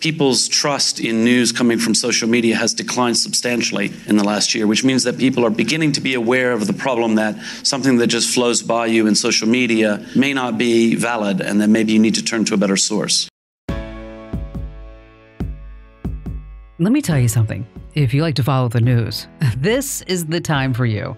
people's trust in news coming from social media has declined substantially in the last year, which means that people are beginning to be aware of the problem that something that just flows by you in social media may not be valid, and that maybe you need to turn to a better source. Let me tell you something. If you like to follow the news, this is the time for you.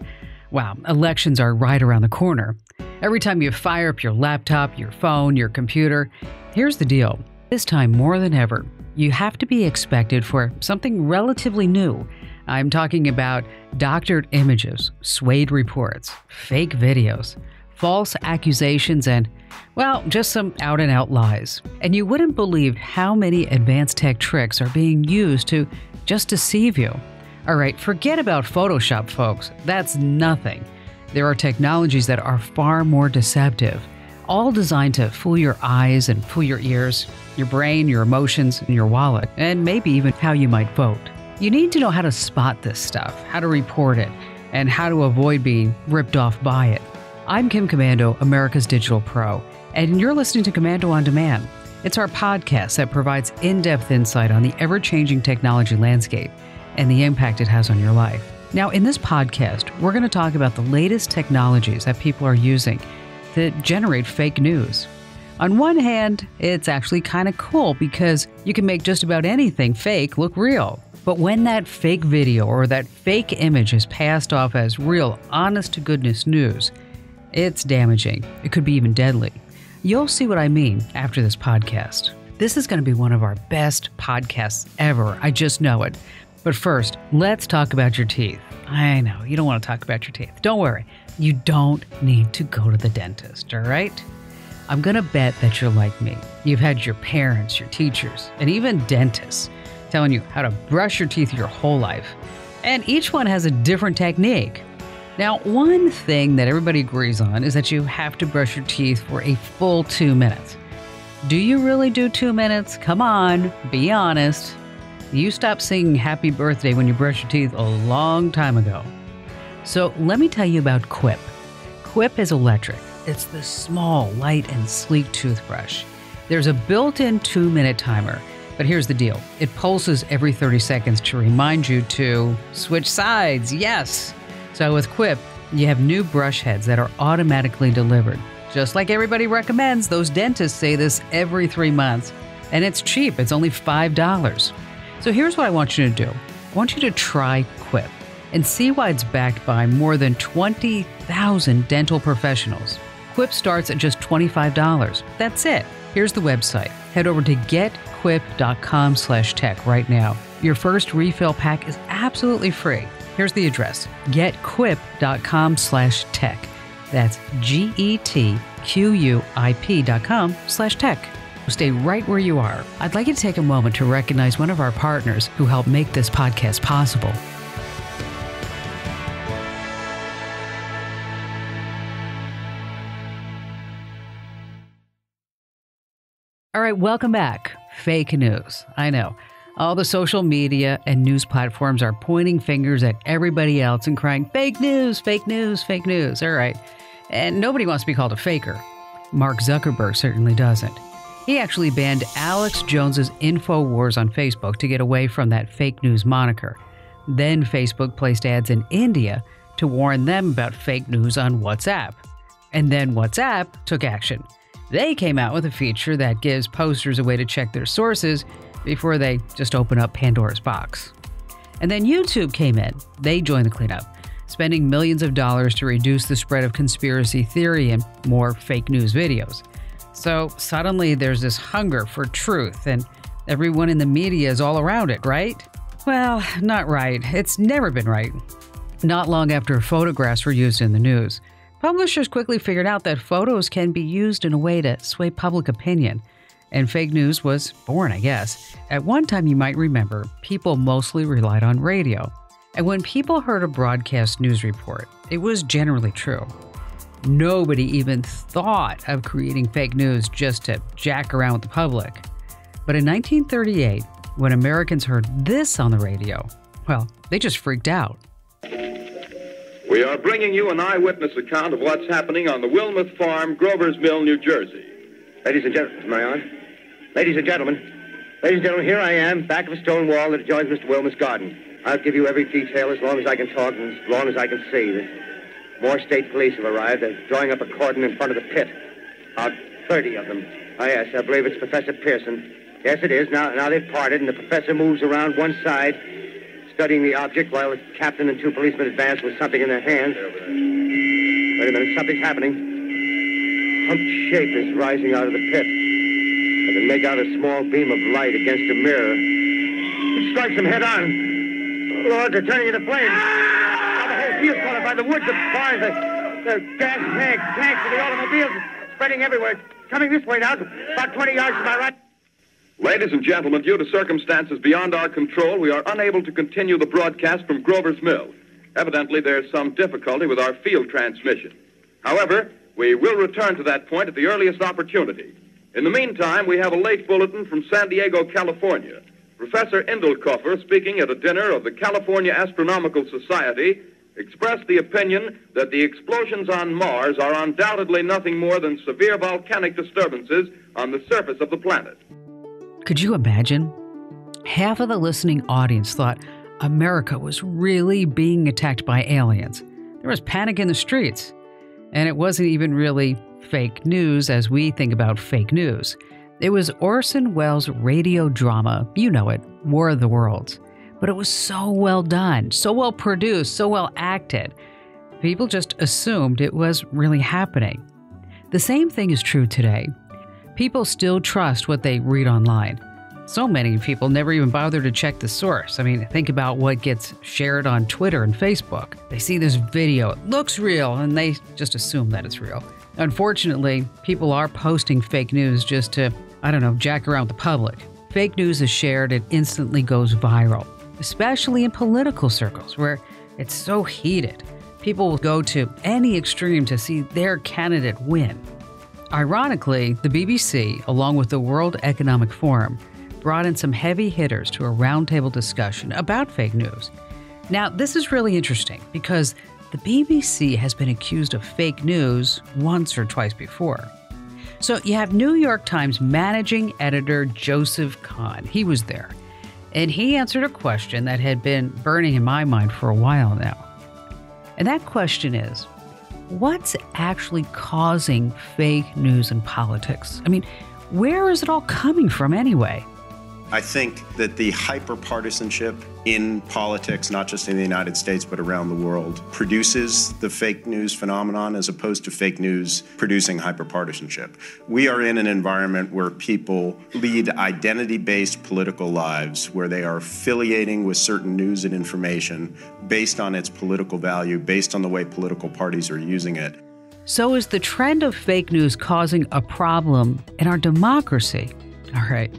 Wow, elections are right around the corner. Every time you fire up your laptop, your phone, your computer, here's the deal. This time more than ever, you have to be expected for something relatively new. I'm talking about doctored images, swayed reports, fake videos, false accusations, and, well, just some out-and-out lies. And you wouldn't believe how many advanced tech tricks are being used to just deceive you. All right, forget about Photoshop, folks. That's nothing. There are technologies that are far more deceptive, all designed to fool your eyes and fool your ears, your brain, your emotions, and your wallet, and maybe even how you might vote. You need to know how to spot this stuff, how to report it, and how to avoid being ripped off by it. I'm Kim Komando, America's Digital Pro, and you're listening to Komando On Demand. It's our podcast that provides in-depth insight on the ever-changing technology landscape and the impact it has on your life. Now, in this podcast, we're going to talk about the latest technologies that people are using to generate fake news. On one hand, it's actually kind of cool because you can make just about anything fake look real. But when that fake video or that fake image is passed off as real, honest-to-goodness news, it's damaging. It could be even deadly. You'll see what I mean after this podcast. This is going to be one of our best podcasts ever. I just know it. But first, let's talk about your teeth. I know, you don't want to talk about your teeth. Don't worry. You don't need to go to the dentist, all right? I'm going to bet that you're like me. You've had your parents, your teachers, and even dentists telling you how to brush your teeth your whole life. And each one has a different technique. Now, one thing that everybody agrees on is that you have to brush your teeth for a full 2 minutes. Do you really do 2 minutes? Come on, be honest. You stopped singing Happy Birthday when you brush your teeth a long time ago. So let me tell you about Quip. Quip is electric. It's the small, light, and sleek toothbrush. There's a built-in 2-minute timer, but here's the deal. It pulses every 30 seconds to remind you to switch sides, yes! So with Quip, you have new brush heads that are automatically delivered. Just like everybody recommends, those dentists say this every 3 months. And it's cheap, it's only $5. So here's what I want you to do. I want you to try Quip and see why it's backed by more than 20,000 dental professionals. Quip starts at just $25. That's it. Here's the website. Head over to getquip.com/tech right now. Your first refill pack is absolutely free. Here's the address. getquip.com/tech. That's getquip.com/tech. Stay right where you are. I'd like you to take a moment to recognize one of our partners who helped make this podcast possible. All right, welcome back. Fake news. I know. All the social media and news platforms are pointing fingers at everybody else and crying, fake news, fake news, fake news. All right. And nobody wants to be called a faker. Mark Zuckerberg certainly doesn't. He actually banned Alex Jones's InfoWars on Facebook to get away from that fake news moniker. Then Facebook placed ads in India to warn them about fake news on WhatsApp. And then WhatsApp took action. They came out with a feature that gives posters a way to check their sources before they just open up Pandora's box. And then YouTube came in. They joined the cleanup, spending millions of dollars to reduce the spread of conspiracy theory and more fake news videos. So suddenly there's this hunger for truth, and everyone in the media is all around it, right? Well, not right. It's never been right. Not long after photographs were used in the news, publishers quickly figured out that photos can be used in a way to sway public opinion. And fake news was born, I guess. At one time, you might remember, people mostly relied on radio. And when people heard a broadcast news report, it was generally true. Nobody even thought of creating fake news just to jack around with the public. But in 1938, when Americans heard this on the radio, well, they just freaked out. We are bringing you an eyewitness account of what's happening on the Wilmuth Farm, Grover's Mill, New Jersey. Ladies and gentlemen, am I on? Ladies and gentlemen, Ladies and gentlemen, here I am, back of a stone wall that adjoins Mr. Wilmer's garden. I'll give you every detail as long as I can talk and as long as I can see. More state police have arrived. They're drawing up a cordon in front of the pit. About 30 of them. Oh, yes, I believe it's Professor Pearson. Yes, it is. Now they've parted, and the professor moves around one side, studying the object, while the captain and two policemen advance with something in their hands. Wait a minute, something's happening. Humped shape is rising out of the pit. I can make out a small beam of light against a mirror. It strikes them head on. Lord, they're turning into flames. Now the whole field's caught up by the woods, the barns, the gas tanks of the automobiles spreading everywhere. It's coming this way now, about 20 yards to my right. Ladies and gentlemen, due to circumstances beyond our control, we are unable to continue the broadcast from Grover's Mill. Evidently, there's some difficulty with our field transmission. However, we will return to that point at the earliest opportunity. In the meantime, we have a late bulletin from San Diego, California. Professor Indelkoffer, speaking at a dinner of the California Astronomical Society, expressed the opinion that the explosions on Mars are undoubtedly nothing more than severe volcanic disturbances on the surface of the planet. Could you imagine? Half of the listening audience thought America was really being attacked by aliens. There was panic in the streets. And it wasn't even really fake news as we think about fake news. It was Orson Welles' radio drama, you know it, War of the Worlds. But it was so well done, so well produced, so well acted. People just assumed it was really happening. The same thing is true today. People still trust what they read online. So many people never even bother to check the source. I mean, think about what gets shared on Twitter and Facebook. They see this video, it looks real, and they just assume that it's real. Unfortunately, people are posting fake news just to, jack around the public. Fake news is shared, it instantly goes viral, especially in political circles where it's so heated. People will go to any extreme to see their candidate win. Ironically, the BBC, along with the World Economic Forum, brought in some heavy hitters to a roundtable discussion about fake news. Now, this is really interesting because the BBC has been accused of fake news once or twice before. So you have New York Times managing editor Joseph Kahn. He was there, and he answered a question that had been burning in my mind for a while now. And that question is, what's actually causing fake news in politics? I mean, where is it all coming from anyway? I think that the hyper-partisanship in politics, not just in the United States, but around the world, produces the fake news phenomenon as opposed to fake news producing hyper-partisanship. We are in an environment where people lead identity-based political lives, where they are affiliating with certain news and information based on its political value, based on the way political parties are using it. So is the trend of fake news causing a problem in our democracy? All right.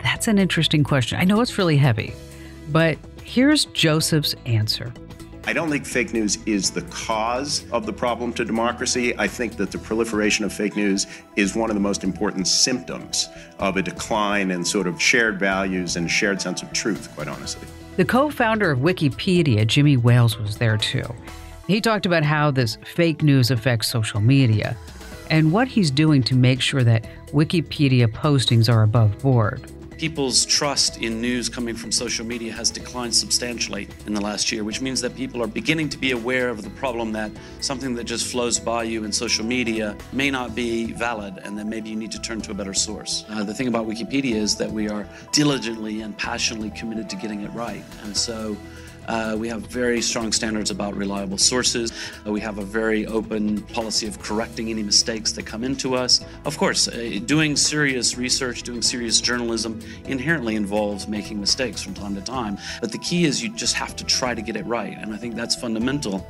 That's an interesting question. I know it's really heavy, but here's Joseph's answer. I don't think fake news is the cause of the problem to democracy. I think that the proliferation of fake news is one of the most important symptoms of a decline in sort of shared values and shared sense of truth, quite honestly. The co-founder of Wikipedia, Jimmy Wales, was there too. He talked about how this fake news affects social media and what he's doing to make sure that Wikipedia postings are above board. People's trust in news coming from social media has declined substantially in the last year, which means that people are beginning to be aware of the problem that something that just flows by you in social media may not be valid, and that maybe you need to turn to a better source. The thing about Wikipedia is that we are diligently and passionately committed to getting it right. And so we have very strong standards about reliable sources. We have a very open policy of correcting any mistakes that come into us. Of course, doing serious research, doing serious journalism inherently involves making mistakes from time to time. But the key is you just have to try to get it right. And I think that's fundamental.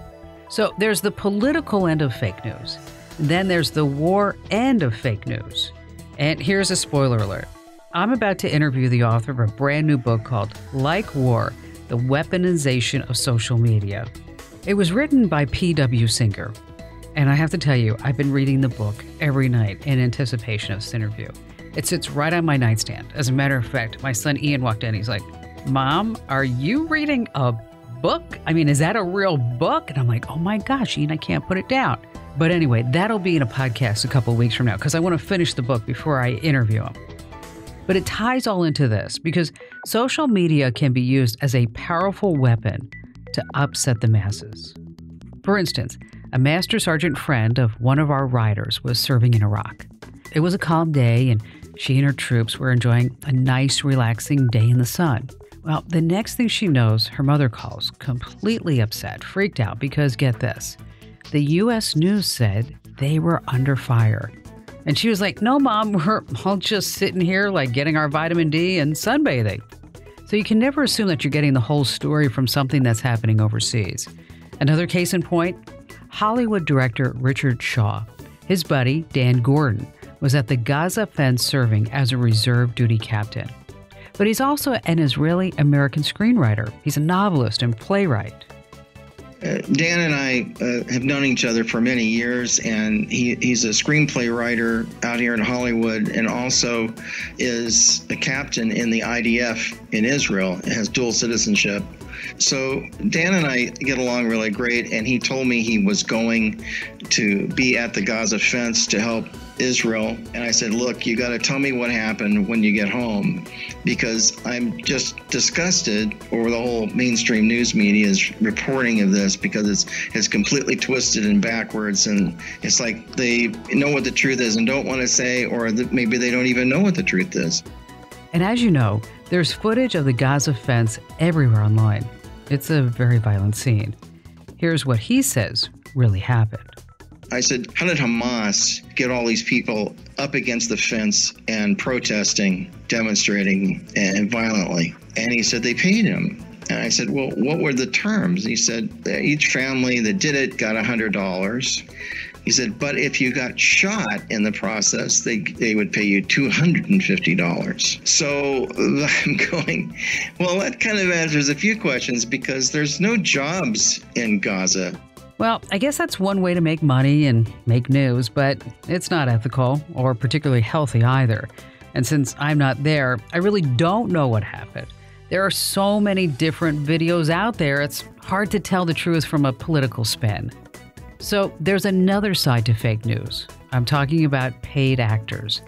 So there's the political end of fake news. Then there's the war end of fake news. And here's a spoiler alert. I'm about to interview the author of a brand new book called Like War, The Weaponization of Social Media. It was written by P.W. Singer. And I have to tell you, I've been reading the book every night in anticipation of this interview. It sits right on my nightstand. As a matter of fact, my son Ian walked in. He's like, "Mom, are you reading a book? I mean, is that a real book?" And I'm like, "Oh my gosh, Ian, I can't put it down." But anyway, that'll be in a podcast a couple of weeks from now because I want to finish the book before I interview him. But it ties all into this because social media can be used as a powerful weapon to upset the masses. For instance, a Master Sergeant friend of one of our writers was serving in Iraq. It was a calm day, and she and her troops were enjoying a nice, relaxing day in the sun. Well, the next thing she knows, her mother calls, completely upset, freaked out, because get this, the U.S. News said they were under fire. And she was like, "No, Mom, we're all just sitting here like getting our vitamin D and sunbathing." So you can never assume that you're getting the whole story from something that's happening overseas. Another case in point, Hollywood director Richard Shaw. His buddy, Dan Gordon, was at the Gaza fence serving as a reserve duty captain. But he's also an Israeli-American screenwriter. He's a novelist and playwright. Dan and I have known each other for many years, and he's a screenplay writer out here in Hollywood, and also is a captain in the IDF in Israel, has dual citizenship. So Dan and I get along really great, and he told me he was going to be at the Gaza fence to help Israel. And I said, "Look, you got to tell me what happened when you get home, because I'm just disgusted over the whole mainstream news media's reporting of this, because it's completely twisted and backwards, and it's like they know what the truth is and don't want to say, or maybe they don't even know what the truth is." And as you know, there's footage of the Gaza fence everywhere online. It's a very violent scene. Here's what he says really happened. I said, "How did Hamas get all these people up against the fence and protesting, demonstrating, and violently?" And he said, "They paid him." And I said, "Well, what were the terms?" He said, "Each family that did it got $100. He said, "But if you got shot in the process, they would pay you $250. So I'm going, well, that kind of answers a few questions, because there's no jobs in Gaza. Well, I guess that's one way to make money and make news, but it's not ethical or particularly healthy either. And since I'm not there, I really don't know what happened. There are so many different videos out there, it's hard to tell the truth from a political spin. So there's another side to fake news. I'm talking about paid actors.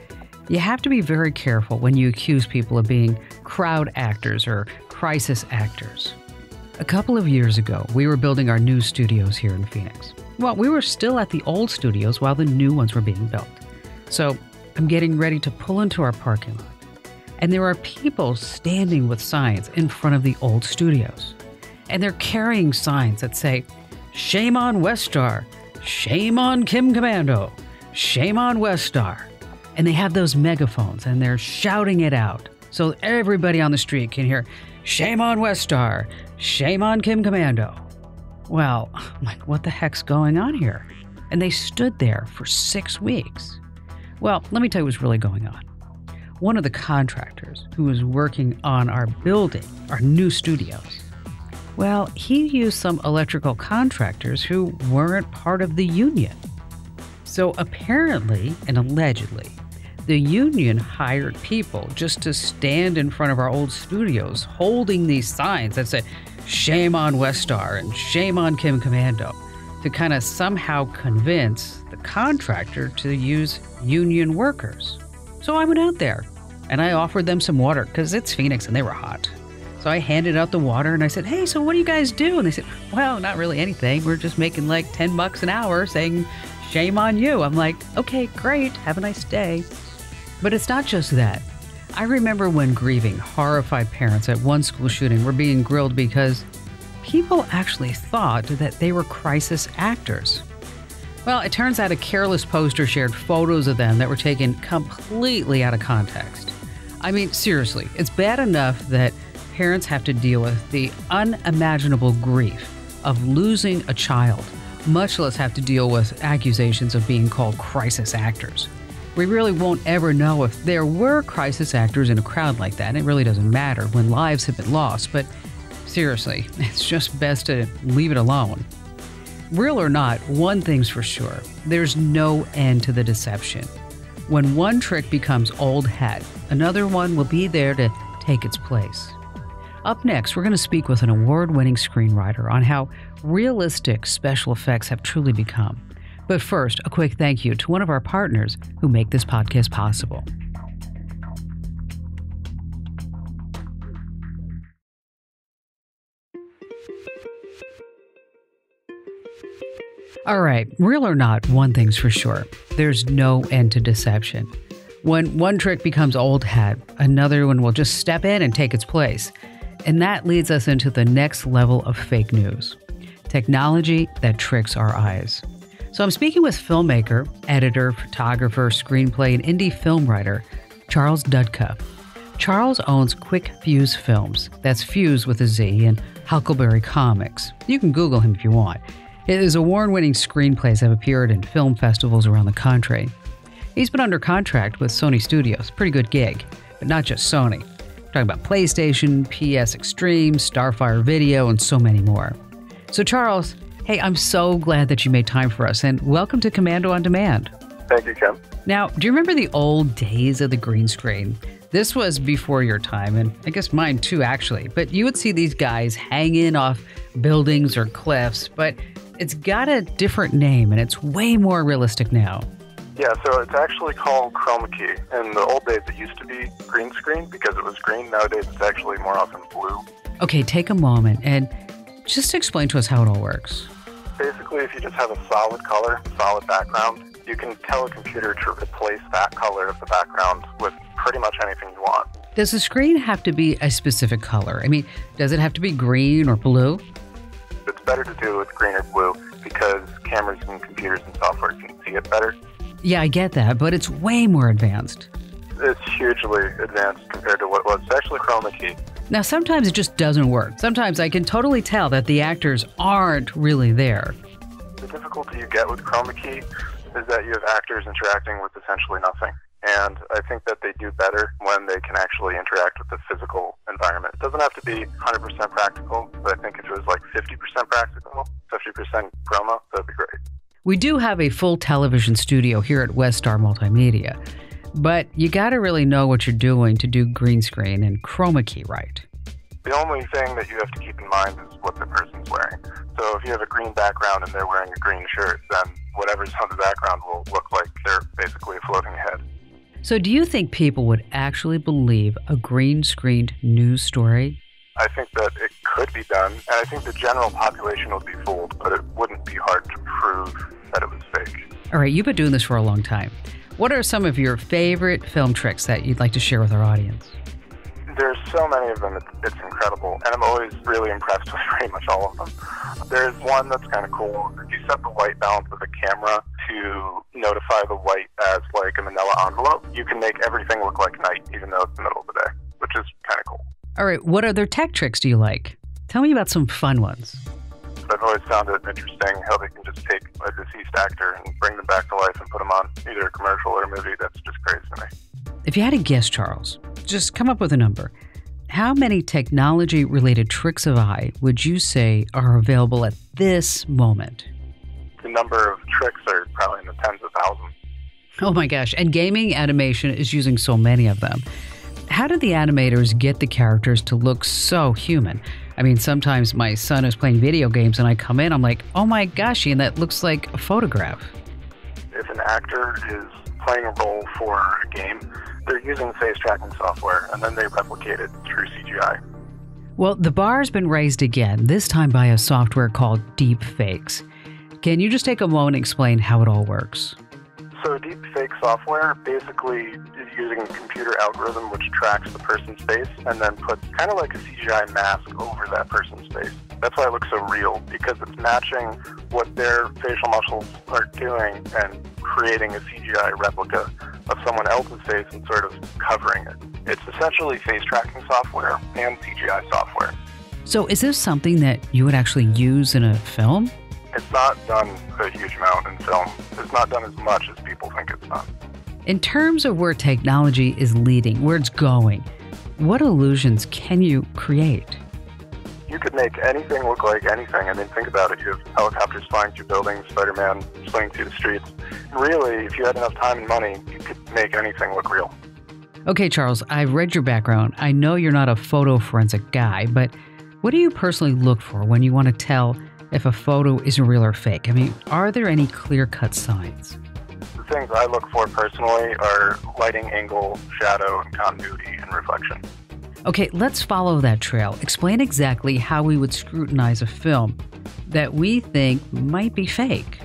You have to be very careful when you accuse people of being crowd actors or crisis actors. A couple of years ago, we were building our new studios here in Phoenix. Well, we were still at the old studios while the new ones were being built. So I'm getting ready to pull into our parking lot. And there are people standing with signs in front of the old studios. And they're carrying signs that say, "Shame on Westar, shame on Kim Komando, shame on Westar." And they have those megaphones and they're shouting it out so everybody on the street can hear, "Shame on Westar, shame on Kim Komando." Well, I'm like, what the heck's going on here? And they stood there for 6 weeks. Well, let me tell you what's really going on. One of the contractors who was working on our building, our new studios, well, he used some electrical contractors who weren't part of the union. So apparently and allegedly, the union hired people just to stand in front of our old studios holding these signs that said, "Shame on Westar" and "Shame on Kim Komando," to kind of somehow convince the contractor to use union workers. So I went out there and I offered them some water because it's Phoenix and they were hot. So I handed out the water and I said, "Hey, so what do you guys do?" And they said, "Well, not really anything. We're just making like $10 an hour saying, 'Shame on you.'" I'm like, "Okay, great. Have a nice day." But it's not just that. I remember when grieving, horrified parents at one school shooting were being grilled because people actually thought that they were crisis actors. Well, it turns out a careless poster shared photos of them that were taken completely out of context. I mean, seriously, it's bad enough that parents have to deal with the unimaginable grief of losing a child, much less have to deal with accusations of being called crisis actors. We really won't ever know if there were crisis actors in a crowd like that. It really doesn't matter when lives have been lost, but seriously, it's just best to leave it alone. Real or not, one thing's for sure, there's no end to the deception. When one trick becomes old hat, another one will be there to take its place. Up next, we're going to speak with an award-winning screenwriter on how realistic special effects have truly become. But first, a quick thank you to one of our partners who make this podcast possible. All right, real or not, one thing's for sure. There's no end to deception. When one trick becomes old hat, another one will just step in and take its place. And that leads us into the next level of fake news. Technology that tricks our eyes. So I'm speaking with filmmaker, editor, photographer, screenplay, and indie film writer, Charles Dutka. Charles owns Quick Fuse Films. That's Fuse with a Z, and Huckleberry Comics. You can Google him if you want. His award-winning screenplays have appeared in film festivals around the country. He's been under contract with Sony Studios, pretty good gig, but not just Sony. We're talking about PlayStation, PS Extreme, Starfire Video, and so many more. So Charles, hey, I'm so glad that you made time for us, and welcome to Komando on Demand. Thank you, Kim. Now, do you remember the old days of the green screen? This was before your time, and I guess mine too, actually. But you would see these guys hanging off buildings or cliffs, but it's got a different name, and it's way more realistic now. Yeah, so it's actually called chroma key. In the old days, it used to be green screen because it was green. Nowadays, it's actually more often blue. Okay, take a moment and just explain to us how it all works. Basically, if you just have a solid color, solid background, you can tell a computer to replace that color of the background with pretty much anything you want. Does the screen have to be a specific color? I mean, does it have to be green or blue? It's better to do it with green or blue because cameras and computers and software can see it better. Yeah, I get that, but it's way more advanced. It's hugely advanced compared to what it was. It's actually chroma key. Now, sometimes it just doesn't work. Sometimes I can totally tell that the actors aren't really there. The difficulty you get with chroma key is that you have actors interacting with essentially nothing. And I think that they do better when they can actually interact with the physical environment. It doesn't have to be 100% practical, but I think if it was like 50% practical, 50% chroma, that'd be great. We do have a full television studio here at Westar Multimedia, but you gotta really know what you're doing to do green screen and chroma key right. The only thing that you have to keep in mind is what the person's wearing. So if you have a green background and they're wearing a green shirt, then whatever's on the background will look like they're basically a floating head. So do you think people would actually believe a green-screened news story? I think that it could be done, and I think the general population would be fooled, but it wouldn't be hard to prove that it was fake. All right, you've been doing this for a long time. What are some of your favorite film tricks that you'd like to share with our audience? There's so many of them, it's incredible, and I'm always really impressed with pretty much all of them. There's one that's kind of cool. You set the white balance of the camera to notify the white as like a manila envelope. You can make everything look like night, even though it's the middle of the day, which is kind of cool. All right, what other tech tricks do you like? Tell me about some fun ones. I've always found it interesting how they can just take a deceased actor and bring them back to life and put them on either a commercial or a movie. That's just crazy to me. If you had to guess, Charles, just come up with a number. How many technology-related tricks of eye would you say are available at this moment? The number of tricks are probably in the tens of thousands. Oh my gosh, and gaming animation is using so many of them. How did the animators get the characters to look so human? I mean, sometimes my son is playing video games and I come in, I'm like, oh my gosh, and that looks like a photograph. If an actor is playing a role for a game, they're using face tracking software and then they replicate it through CGI. Well, the bar's been raised again, this time by a software called Deep Fakes. Can you just take a moment and explain how it all works? So deep fake software basically is using a computer algorithm which tracks the person's face and then puts kind of like a CGI mask over that person's face. That's why it looks so real, because it's matching what their facial muscles are doing and creating a CGI replica of someone else's face and sort of covering it. It's essentially face tracking software and CGI software. So is this something that you would actually use in a film? It's not done a huge amount in film. It's not done as much as people think it's done. In terms of where technology is leading, where it's going, what illusions can you create? You could make anything look like anything. I mean, think about it. You have helicopters flying through buildings, Spider-Man swinging through the streets. Really, if you had enough time and money, you could make anything look real. Okay, Charles, I've read your background. I know you're not a photo forensic guy, but what do you personally look for when you want to tell if a photo is real or fake? I mean, are there any clear-cut signs? The things I look for personally are lighting, angle, shadow, and continuity and reflection. Okay, let's follow that trail. Explain exactly how we would scrutinize a film that we think might be fake.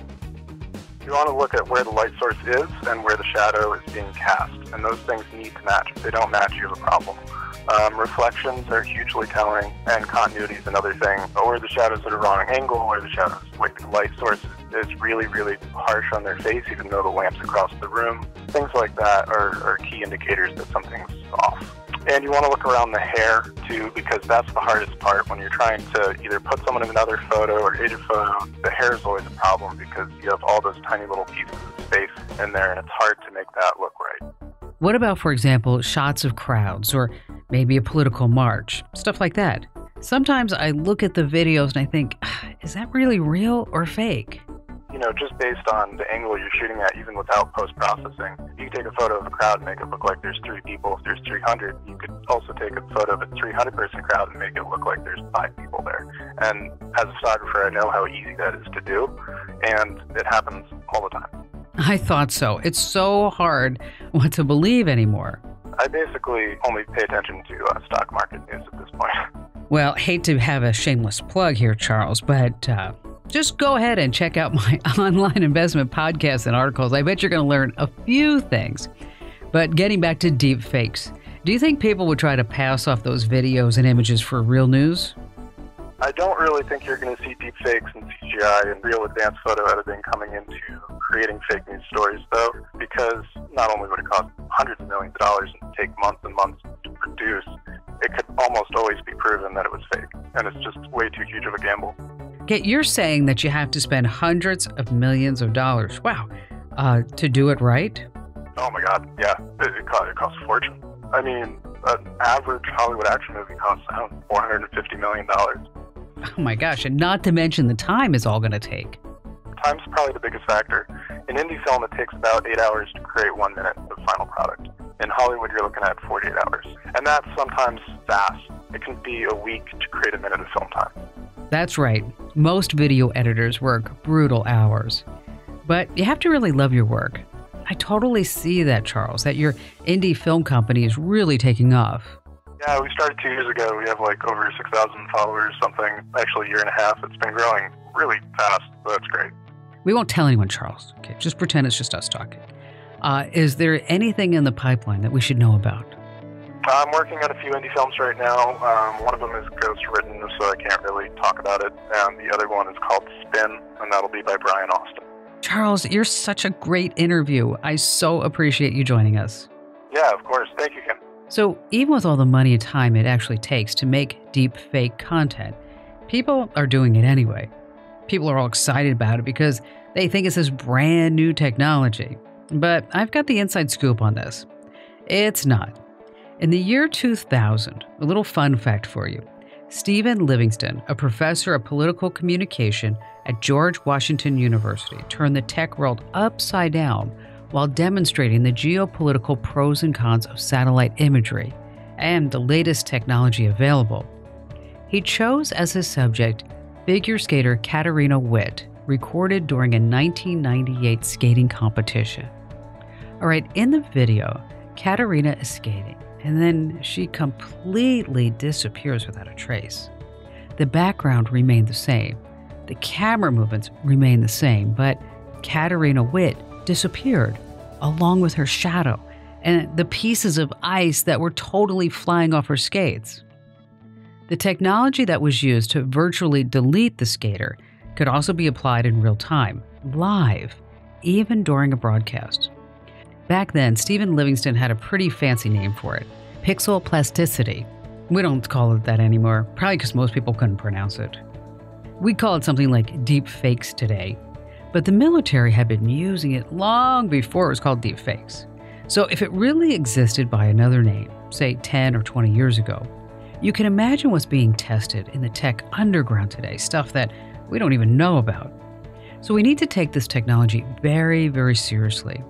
You want to look at where the light source is and where the shadow is being cast, and those things need to match. If they don't match, you have a problem. Reflections are hugely telling, and continuity is another thing. Or the shadows at a wrong angle, or the shadows, like the light source is really, really harsh on their face, even though the lamp's across the room. Things like that are key indicators that something's off. And you want to look around the hair, too, because that's the hardest part. When you're trying to either put someone in another photo or edit a photo, the hair is always a problem because you have all those tiny little pieces of space in there, and it's hard to make that look right. What about, for example, shots of crowds or maybe a political march, stuff like that? Sometimes I look at the videos and I think, is that really real or fake? You know, just based on the angle you're shooting at, even without post-processing, you can take a photo of a crowd and make it look like there's 3 people. If there's 300, you could also take a photo of a 300-person crowd and make it look like there's 5 people there. And as a photographer, I know how easy that is to do, and it happens all the time. I thought so. It's so hard what to believe anymore. I basically only pay attention to stock market news at this point. Well, hate to have a shameless plug here, Charles, but just go ahead and check out my online investment podcasts and articles. I bet you're going to learn a few things. But getting back to deep fakes, do you think people would try to pass off those videos and images for real news? I don't really think you're going to see deep fakes and CGI and real advanced photo editing coming into creating fake news stories, though, because not only would it cost hundreds of millions of dollars and take months and months to produce, it could almost always be proven that it was fake, and it's just way too huge of a gamble. Okay, you're saying that you have to spend hundreds of millions of dollars, wow, to do it right? Oh my God, yeah, it costs a fortune. I mean, an average Hollywood action movie costs around $450 million. Oh my gosh, and not to mention the time is all going to take. Time's probably the biggest factor. In indie film, it takes about 8 hours to create 1 minute of final product. In Hollywood, you're looking at 48 hours. And that's sometimes fast. It can be a week to create a minute of film time. That's right. Most video editors work brutal hours. But you have to really love your work. I totally see that, Charles, that your indie film company is really taking off. Yeah, we started 2 years ago. We have like over 6,000 followers, something, actually a year and a half. It's been growing really fast, so that's great. We won't tell anyone, Charles. Okay, just pretend it's just us talking. Is there anything in the pipeline that we should know about? I'm working on a few indie films right now. One of them is ghost-written, so I can't really talk about it. And the other one is called Spin, and that'll be by Brian Austin. Charles, you're such a great interview. I so appreciate you joining us. Yeah, of course. Thank you, Ken. So even with all the money and time it actually takes to make deep fake content, people are doing it anyway. People are all excited about it because they think it's this brand new technology. But I've got the inside scoop on this. It's not. In the year 2000, a little fun fact for you, Stephen Livingston, a professor of political communication at George Washington University, turned the tech world upside down while demonstrating the geopolitical pros and cons of satellite imagery and the latest technology available. He chose as his subject figure skater Katarina Witt, recorded during a 1998 skating competition. All right, in the video, Katarina is skating, and then she completely disappears without a trace. The background remained the same. The camera movements remained the same, but Katarina Witt disappeared, along with her shadow and the pieces of ice that were totally flying off her skates. The technology that was used to virtually delete the skater could also be applied in real time, live, even during a broadcast. Back then, Stephen Livingston had a pretty fancy name for it, pixel plasticity. We don't call it that anymore, probably because most people couldn't pronounce it. We call it something like deep fakes today, but the military had been using it long before it was called deep fakes. So if it really existed by another name, say 10 or 20 years ago, you can imagine what's being tested in the tech underground today, stuff that we don't even know about. So we need to take this technology very, very seriously.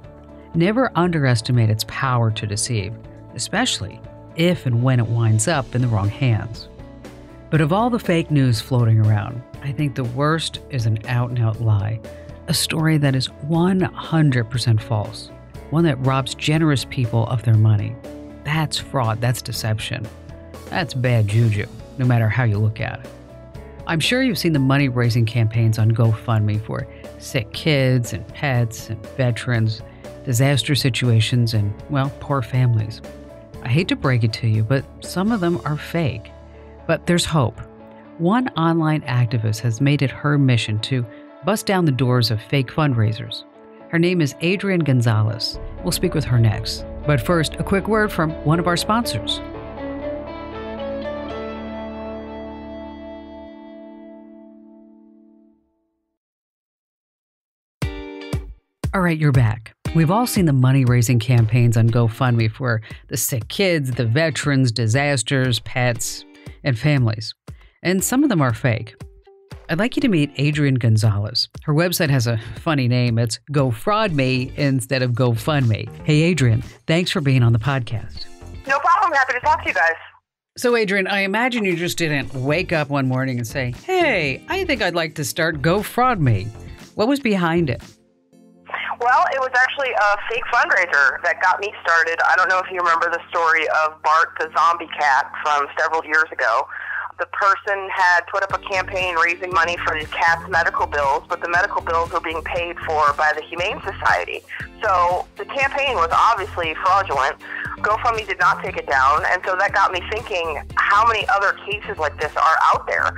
Never underestimate its power to deceive, especially if and when it winds up in the wrong hands. But of all the fake news floating around, I think the worst is an out-and-out lie, a story that is 100% false, one that robs generous people of their money. That's fraud, that's deception. That's bad juju, no matter how you look at it. I'm sure you've seen the money-raising campaigns on GoFundMe for sick kids and pets and veterans, disaster situations, and, well, poor families. I hate to break it to you, but some of them are fake. But there's hope. One online activist has made it her mission to bust down the doors of fake fundraisers. Her name is Adrienne Gonzales. We'll speak with her next. But first, a quick word from one of our sponsors. All right, you're back. We've all seen the money-raising campaigns on GoFundMe for the sick kids, the veterans, disasters, pets, and families. And some of them are fake. I'd like you to meet Adrienne Gonzales. Her website has a funny name. It's Go Fraud Me instead of GoFundMe. Hey, Adrienne, thanks for being on the podcast. No problem. Happy to talk to you guys. So, Adrienne, I imagine you just didn't wake up one morning and say, hey, I think I'd like to start Go Fraud Me. What was behind it? Well, it was actually a fake fundraiser that got me started. I don't know if you remember the story of Bart the zombie cat from several years ago. The person had put up a campaign raising money for his cat's medical bills, but the medical bills were being paid for by the Humane Society. So the campaign was obviously fraudulent. GoFundMe did not take it down, and so that got me thinking, how many other cases like this are out there?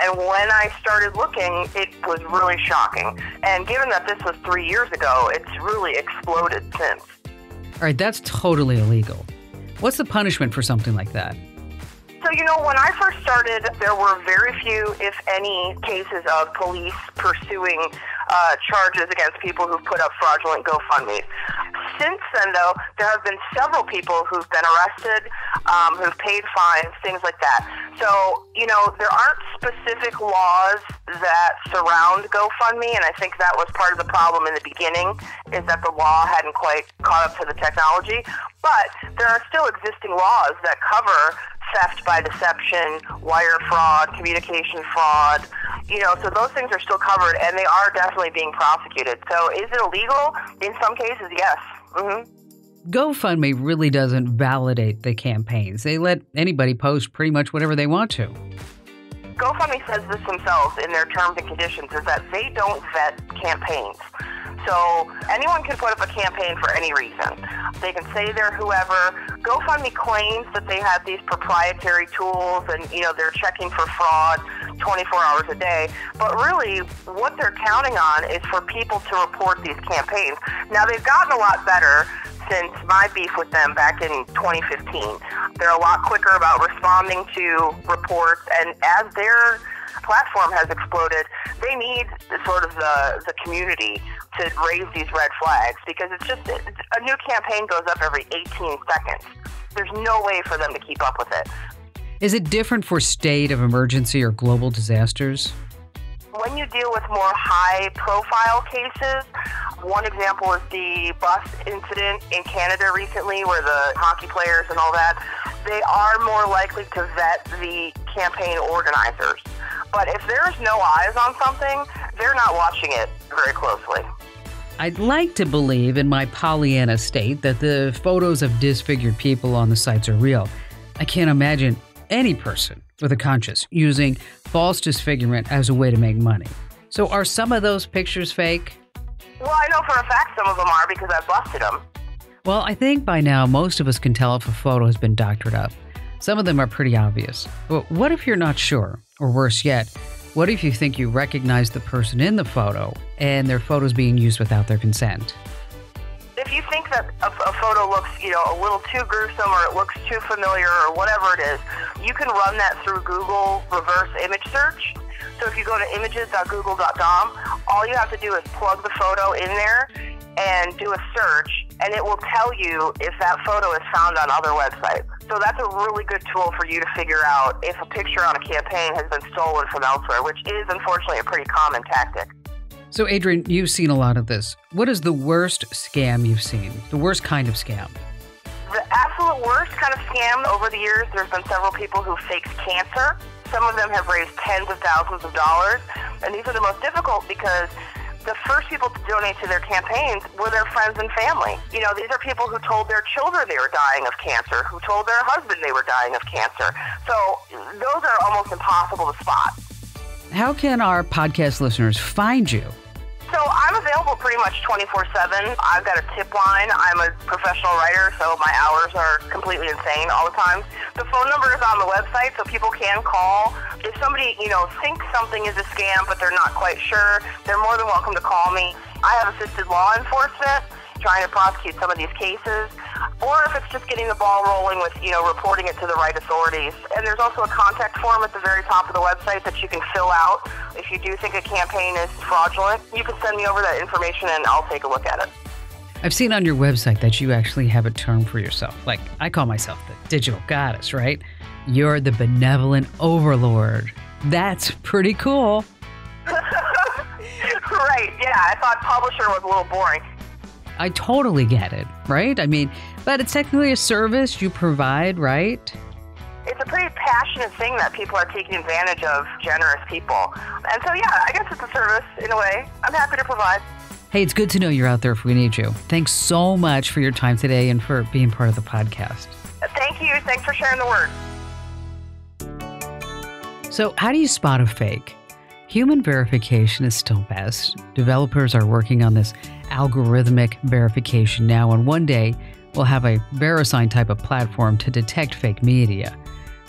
And when I started looking, it was really shocking. And given that this was 3 years ago, it's really exploded since. All right, that's totally illegal. What's the punishment for something like that? So, when I first started, there were very few, if any, cases of police pursuing charges against people who've put up fraudulent GoFundMes. Since then, though, there have been several people who've been arrested, who've paid fines, things like that. So, there aren't specific laws that surround GoFundMe, and I think that was part of the problem in the beginning, is that the law hadn't quite caught up to the technology. But there are still existing laws that cover theft by deception, wire fraud, communication fraud, so those things are still covered, and they are definitely being prosecuted. So is it illegal? In some cases, yes. Mm-hmm. GoFundMe really doesn't validate the campaigns. They let anybody post pretty much whatever they want to. GoFundMe says this themselves in their terms and conditions, is that they don't vet campaigns. So anyone can put up a campaign for any reason. They can say they're whoever. GoFundMe claims that they have these proprietary tools and, they're checking for fraud 24 hours a day. But really, what they're counting on is for people to report these campaigns. Now, they've gotten a lot better since my beef with them back in 2015. They're a lot quicker about responding to reports, and as their platform has exploded, they need sort of the community to raise these red flags, because it's just a new campaign goes up every 18 seconds. There's no way for them to keep up with it. Is it different for state of emergency or global disasters? When you deal with more high-profile cases, one example is the bus incident in Canada recently where the hockey players and all that, they are more likely to vet the campaign organizers. But if there's no eyes on something, they're not watching it very closely. I'd like to believe in my Pollyanna state that the photos of disfigured people on the sites are real. I can't imagine any person with a conscience using false disfigurement as a way to make money. So are some of those pictures fake? Well, I know for a fact some of them are because I've busted them. Well, I think by now most of us can tell if a photo has been doctored up. Some of them are pretty obvious. But what if you're not sure? Or worse yet, what if you think you recognize the person in the photo and their photo's being used without their consent? If you think that a photo looks, a little too gruesome or it looks too familiar or whatever it is, you can run that through Google reverse image search. So if you go to images.google.com, all you have to do is plug the photo in there and do a search, and it will tell you if that photo is found on other websites. So that's a really good tool for you to figure out if a picture on a campaign has been stolen from elsewhere, which is unfortunately a pretty common tactic. So, Adrienne, you've seen a lot of this. What is the worst scam you've seen? The worst kind of scam? The absolute worst kind of scam over the years, there's been several people who faked cancer. Some of them have raised tens of thousands of dollars. And these are the most difficult because the first people to donate to their campaigns were their friends and family. You know, these are people who told their children they were dying of cancer, who told their husband they were dying of cancer. So those are almost impossible to spot. How can our podcast listeners find you? So I'm available pretty much 24/7. I've got a tip line. I'm a professional writer, so my hours are completely insane all the time. The phone number is on the website, so people can call. If somebody, thinks something is a scam, but they're not quite sure, they're more than welcome to call me. I have assisted law enforcement trying to prosecute some of these cases, or if it's just getting the ball rolling with, reporting it to the right authorities. And there's also a contact form at the very top of the website that you can fill out. If you do think a campaign is fraudulent, you can send me over that information and I'll take a look at it. I've seen on your website that you actually have a term for yourself. Like, I call myself the digital goddess, right? You're the benevolent overlord. That's pretty cool. Right, yeah. I thought publisher was a little boring. I totally get it, right? I mean, but it's technically a service you provide, right? It's a pretty passionate thing that people are taking advantage of, generous people. And so, yeah, I guess it's a service in a way. I'm happy to provide. Hey, it's good to know you're out there if we need you. Thanks so much for your time today and for being part of the podcast. Thank you. Thanks for sharing the word. So, how do you spot a fake? Human verification is still best. Developers are working on this algorithmic verification now, and one day we'll have a VeriSign type of platform to detect fake media.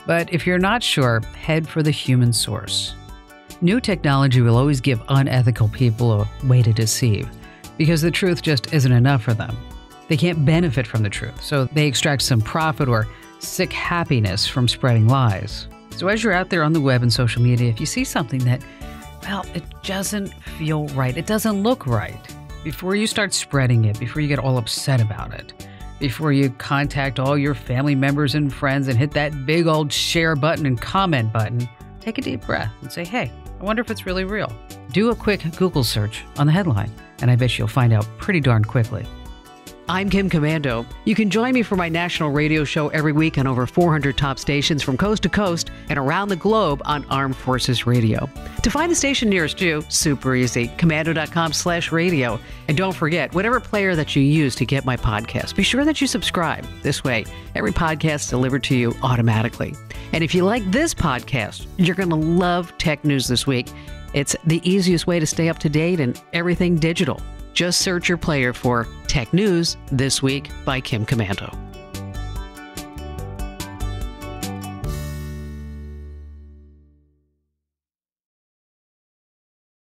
But if you're not sure, head for the human source. New technology will always give unethical people a way to deceive, because the truth just isn't enough for them. They can't benefit from the truth, so they extract some profit or sick happiness from spreading lies. So as you're out there on the web and social media, if you see something that, well, it doesn't feel right, it doesn't look right, before you start spreading it, before you get all upset about it, before you contact all your family members and friends and hit that big old share button and comment button, take a deep breath and say, hey, I wonder if it's really real. Do a quick Google search on the headline, and I bet you'll find out pretty darn quickly. I'm Kim Komando. You can join me for my national radio show every week on over 400 top stations from coast to coast and around the globe on Armed Forces Radio. To find the station nearest you, super easy, komando.com/radio. And don't forget, whatever player that you use to get my podcast, be sure that you subscribe. This way, every podcast is delivered to you automatically. And if you like this podcast, you're going to love Tech News This Week. It's the easiest way to stay up to date and everything digital. Just search your player for Tech News This Week by Kim Komando.